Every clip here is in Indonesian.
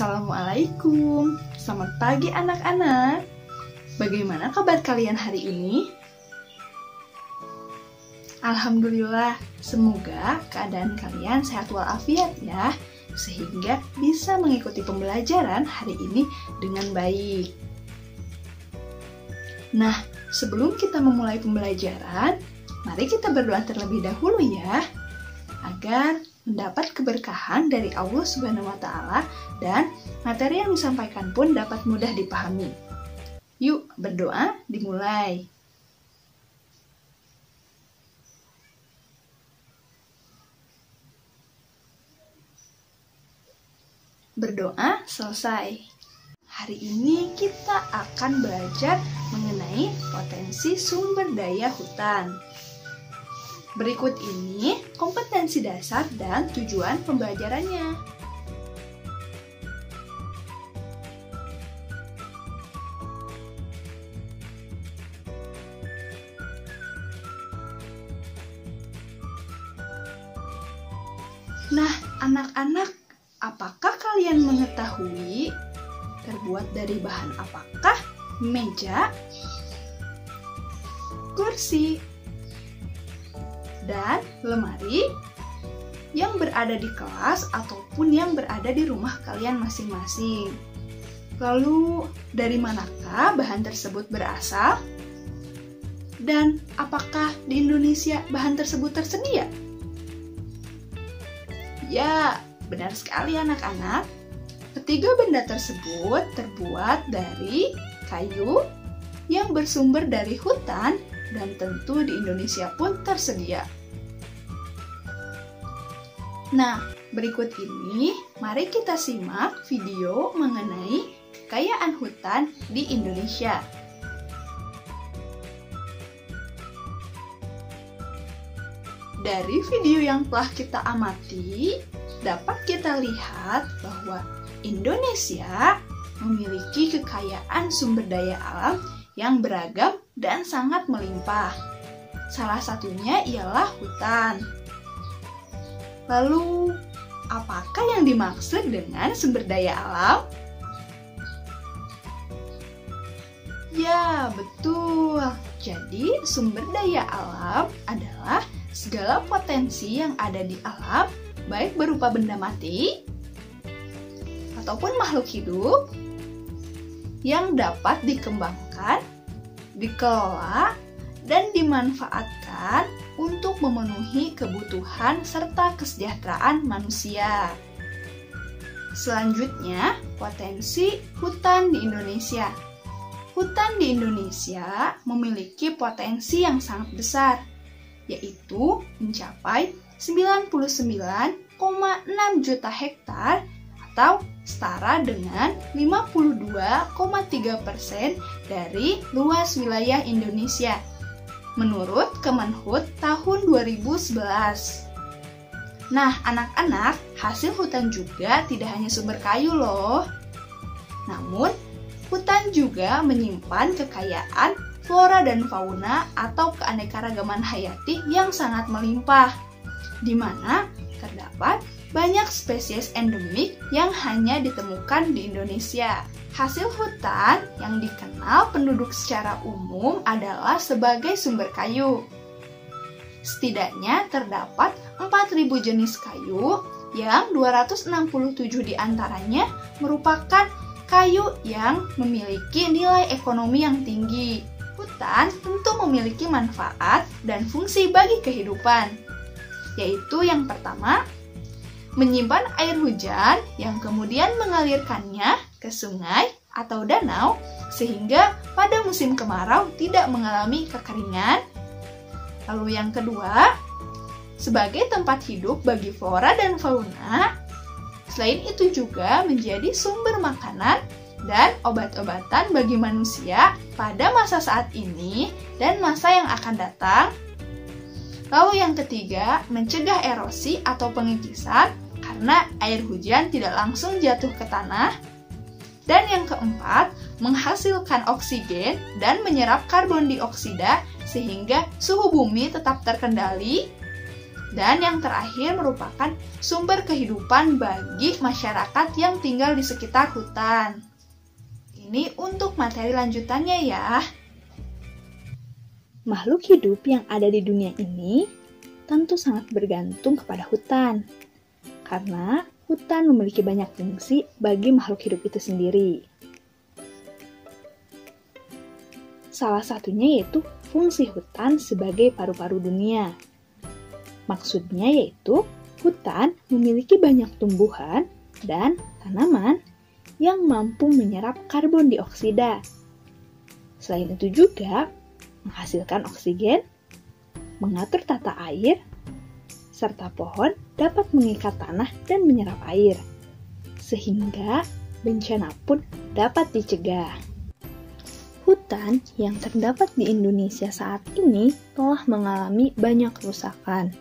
Assalamualaikum, selamat pagi anak-anak. Bagaimana kabar kalian hari ini? Alhamdulillah, semoga keadaan kalian sehat walafiat ya, sehingga bisa mengikuti pembelajaran hari ini dengan baik. Nah, sebelum kita memulai pembelajaran, mari kita berdoa terlebih dahulu ya, agar mendapat keberkahan dari Allah Subhanahu wa Ta'ala dan materi yang disampaikan pun dapat mudah dipahami. Yuk, berdoa dimulai. Berdoa selesai. Hari ini kita akan belajar mengenai potensi sumber daya hutan. Berikut ini kompetensi dasar dan tujuan pembelajarannya. Nah, anak-anak, apakah kalian mengetahui terbuat dari bahan apakah meja, kursi, dan lemari yang berada di kelas ataupun yang berada di rumah kalian masing-masing? Lalu, dari manakah bahan tersebut berasal? Dan apakah di Indonesia bahan tersebut tersedia? Ya, benar sekali anak-anak. Ketiga benda tersebut terbuat dari kayu yang bersumber dari hutan dan tentu di Indonesia pun tersedia. Nah, berikut ini mari kita simak video mengenai kekayaan hutan di Indonesia. Dari video yang telah kita amati, dapat kita lihat bahwa Indonesia memiliki kekayaan sumber daya alam yang beragam dan sangat melimpah. Salah satunya ialah hutan. Lalu, apakah yang dimaksud dengan sumber daya alam? Ya, betul. Jadi, sumber daya alam adalah segala potensi yang ada di alam, baik berupa benda mati ataupun makhluk hidup yang dapat dikembangkan, dikelola, dan dimanfaatkan untuk memenuhi kebutuhan serta kesejahteraan manusia. Selanjutnya, potensi hutan di Indonesia. Hutan di Indonesia memiliki potensi yang sangat besar, yaitu mencapai 99,6 juta hektar atau setara dengan 52,3% dari luas wilayah Indonesia menurut Kemenhut tahun 2011. Nah, anak-anak, hasil hutan juga tidak hanya sumber kayu loh. Namun, hutan juga menyimpan kekayaan flora dan fauna atau keanekaragaman hayati yang sangat melimpah, di mana terdapat banyak spesies endemik yang hanya ditemukan di Indonesia. Hasil hutan yang dikenal penduduk secara umum adalah sebagai sumber kayu. Setidaknya terdapat 4.000 jenis kayu yang 267 diantaranya merupakan kayu yang memiliki nilai ekonomi yang tinggi. Hutan tentu memiliki manfaat dan fungsi bagi kehidupan, yaitu yang pertama, menyimpan air hujan yang kemudian mengalirkannya ke sungai atau danau sehingga pada musim kemarau tidak mengalami kekeringan. Lalu yang kedua, sebagai tempat hidup bagi flora dan fauna. Selain itu juga menjadi sumber makanan dan obat-obatan bagi manusia pada masa saat ini dan masa yang akan datang. Lalu yang ketiga, mencegah erosi atau pengikisan karena air hujan tidak langsung jatuh ke tanah. Dan yang keempat, menghasilkan oksigen dan menyerap karbon dioksida sehingga suhu bumi tetap terkendali. Dan yang terakhir merupakan sumber kehidupan bagi masyarakat yang tinggal di sekitar hutan. Ini untuk materi lanjutannya ya. Makhluk hidup yang ada di dunia ini tentu sangat bergantung kepada hutan. Karena hutan memiliki banyak fungsi bagi makhluk hidup itu sendiri. Salah satunya yaitu fungsi hutan sebagai paru-paru dunia. Maksudnya yaitu hutan memiliki banyak tumbuhan dan tanaman yang mampu menyerap karbon dioksida. Selain itu juga menghasilkan oksigen, mengatur tata air, serta pohon dapat mengikat tanah dan menyerap air, sehingga bencana pun dapat dicegah. Hutan yang terdapat di Indonesia saat ini telah mengalami banyak kerusakan.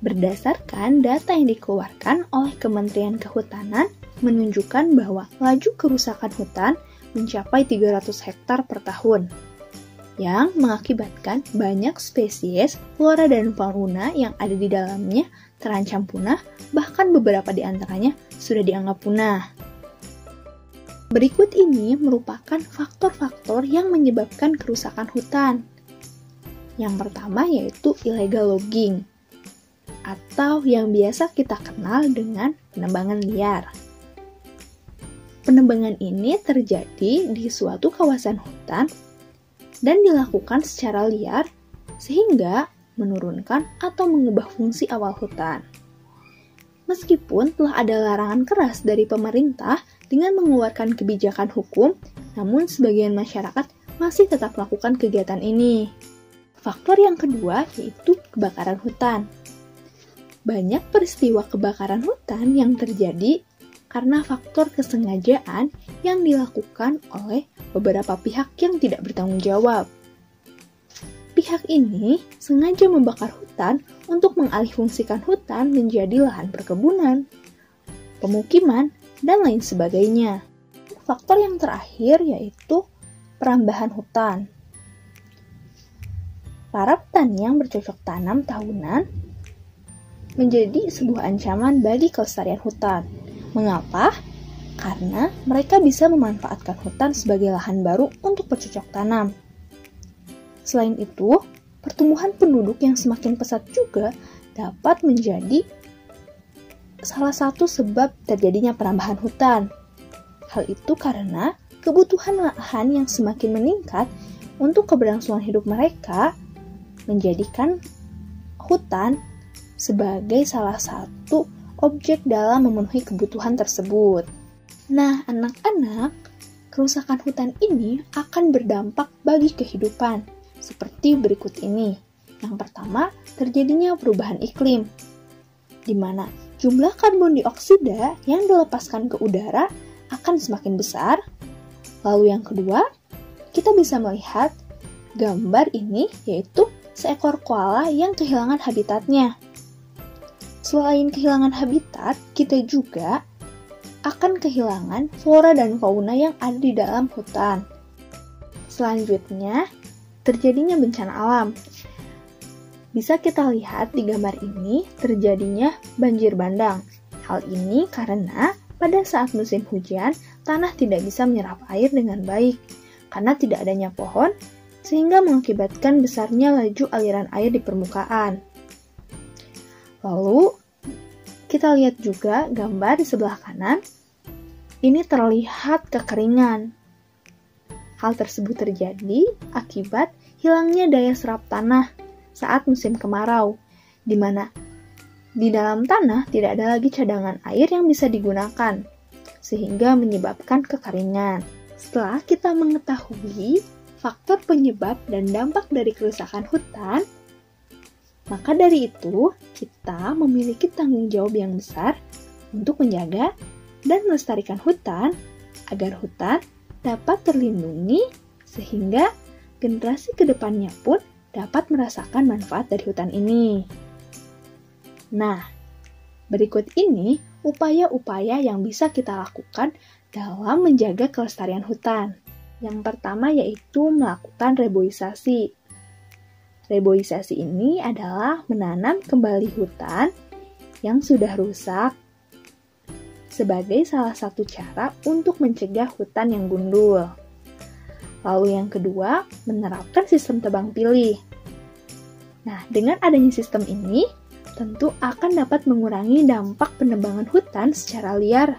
Berdasarkan data yang dikeluarkan oleh Kementerian Kehutanan menunjukkan bahwa laju kerusakan hutan mencapai 300 hektar per tahun, yang mengakibatkan banyak spesies flora dan fauna yang ada di dalamnya terancam punah, bahkan beberapa di antaranya sudah dianggap punah. Berikut ini merupakan faktor-faktor yang menyebabkan kerusakan hutan. Yang pertama yaitu illegal logging, atau yang biasa kita kenal dengan penebangan liar. Penebangan ini terjadi di suatu kawasan hutan dan dilakukan secara liar sehingga menurunkan atau mengubah fungsi awal hutan. Meskipun telah ada larangan keras dari pemerintah dengan mengeluarkan kebijakan hukum, namun sebagian masyarakat masih tetap melakukan kegiatan ini. Faktor yang kedua yaitu kebakaran hutan. Banyak peristiwa kebakaran hutan yang terjadi karena faktor kesengajaan yang dilakukan oleh beberapa pihak yang tidak bertanggung jawab. Pihak ini sengaja membakar hutan untuk mengalihfungsikan hutan menjadi lahan perkebunan, pemukiman, dan lain sebagainya. Faktor yang terakhir yaitu perambahan hutan. Para petani yang bercocok tanam tahunan menjadi sebuah ancaman bagi kelestarian hutan. Mengapa? Karena mereka bisa memanfaatkan hutan sebagai lahan baru untuk bercocok tanam. Selain itu, pertumbuhan penduduk yang semakin pesat juga dapat menjadi salah satu sebab terjadinya perambahan hutan. Hal itu karena kebutuhan lahan yang semakin meningkat untuk keberlangsungan hidup mereka menjadikan hutan sebagai salah satu objek dalam memenuhi kebutuhan tersebut. Nah, anak-anak, kerusakan hutan ini akan berdampak bagi kehidupan, seperti berikut ini. Yang pertama, terjadinya perubahan iklim, di mana jumlah karbon dioksida yang dilepaskan ke udara akan semakin besar. Lalu yang kedua, kita bisa melihat gambar ini, yaitu seekor koala yang kehilangan habitatnya. Selain kehilangan habitat, kita juga akan kehilangan flora dan fauna yang ada di dalam hutan. Selanjutnya, terjadinya bencana alam. Bisa kita lihat di gambar ini terjadinya banjir bandang. Hal ini karena pada saat musim hujan, tanah tidak bisa menyerap air dengan baik karena tidak adanya pohon, sehingga mengakibatkan besarnya laju aliran air di permukaan. Lalu, kita lihat juga gambar di sebelah kanan. Ini terlihat kekeringan. Hal tersebut terjadi akibat hilangnya daya serap tanah saat musim kemarau, di mana di dalam tanah tidak ada lagi cadangan air yang bisa digunakan, sehingga menyebabkan kekeringan. Setelah kita mengetahui faktor penyebab dan dampak dari kerusakan hutan, maka dari itu, kita memiliki tanggung jawab yang besar untuk menjaga dan melestarikan hutan agar hutan dapat terlindungi sehingga generasi kedepannya pun dapat merasakan manfaat dari hutan ini. Nah, berikut ini upaya-upaya yang bisa kita lakukan dalam menjaga kelestarian hutan. Yang pertama yaitu melakukan reboisasi. Reboisasi ini adalah menanam kembali hutan yang sudah rusak sebagai salah satu cara untuk mencegah hutan yang gundul. Lalu yang kedua, menerapkan sistem tebang pilih. Nah, dengan adanya sistem ini, tentu akan dapat mengurangi dampak penebangan hutan secara liar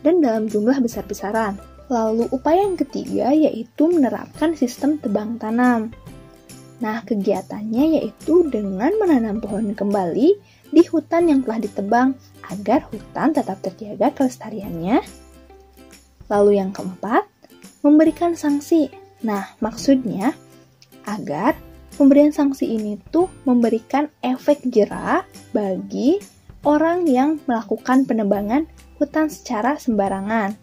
dan dalam jumlah besar-besaran. Lalu upaya yang ketiga yaitu menerapkan sistem tebang tanam. Nah, kegiatannya yaitu dengan menanam pohon kembali di hutan yang telah ditebang agar hutan tetap terjaga kelestariannya. Lalu yang keempat, memberikan sanksi. Nah, maksudnya agar pemberian sanksi ini tuh memberikan efek jera bagi orang yang melakukan penebangan hutan secara sembarangan.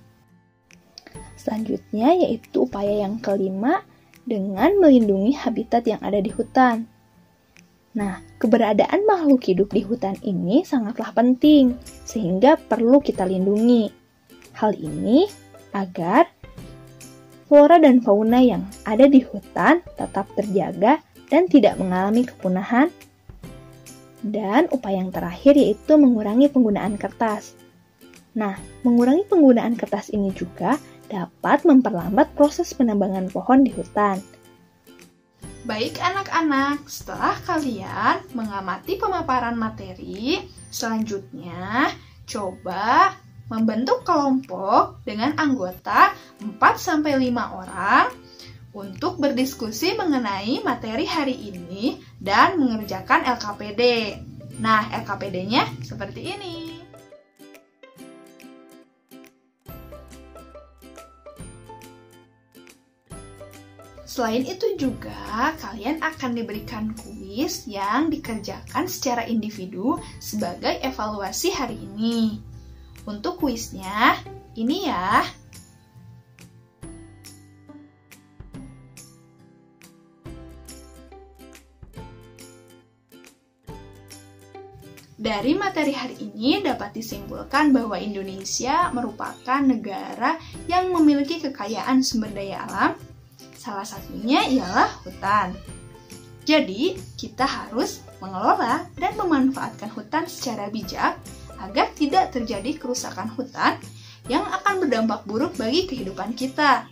Selanjutnya yaitu upaya yang kelima dengan melindungi habitat yang ada di hutan. Nah, keberadaan makhluk hidup di hutan ini sangatlah penting, sehingga perlu kita lindungi. Hal ini agar flora dan fauna yang ada di hutan tetap terjaga dan tidak mengalami kepunahan. Dan upaya yang terakhir yaitu mengurangi penggunaan kertas. Nah, mengurangi penggunaan kertas ini juga dapat memperlambat proses penebangan pohon di hutan. Baik anak-anak, setelah kalian mengamati pemaparan materi, selanjutnya coba membentuk kelompok dengan anggota 4-5 orang untuk berdiskusi mengenai materi hari ini dan mengerjakan LKPD. Nah, LKPD-nya seperti ini. Selain itu juga, kalian akan diberikan kuis yang dikerjakan secara individu sebagai evaluasi hari ini. Untuk kuisnya, ini ya. Dari materi hari ini dapat disimpulkan bahwa Indonesia merupakan negara yang memiliki kekayaan sumber daya alam. Salah satunya ialah hutan. Jadi, kita harus mengelola dan memanfaatkan hutan secara bijak agar tidak terjadi kerusakan hutan yang akan berdampak buruk bagi kehidupan kita.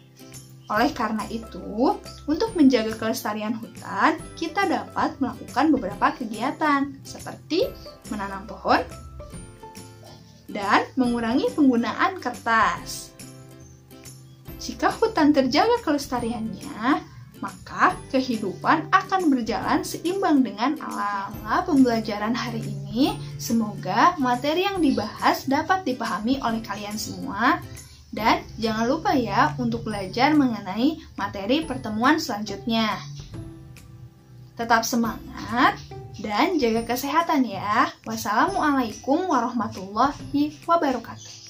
Oleh karena itu, untuk menjaga kelestarian hutan, kita dapat melakukan beberapa kegiatan seperti menanam pohon dan mengurangi penggunaan kertas. Jika hutan terjaga kelestariannya, maka kehidupan akan berjalan seimbang dengan alam. Pembelajaran hari ini, semoga materi yang dibahas dapat dipahami oleh kalian semua. Dan jangan lupa ya untuk belajar mengenai materi pertemuan selanjutnya. Tetap semangat dan jaga kesehatan ya. Wassalamualaikum warahmatullahi wabarakatuh.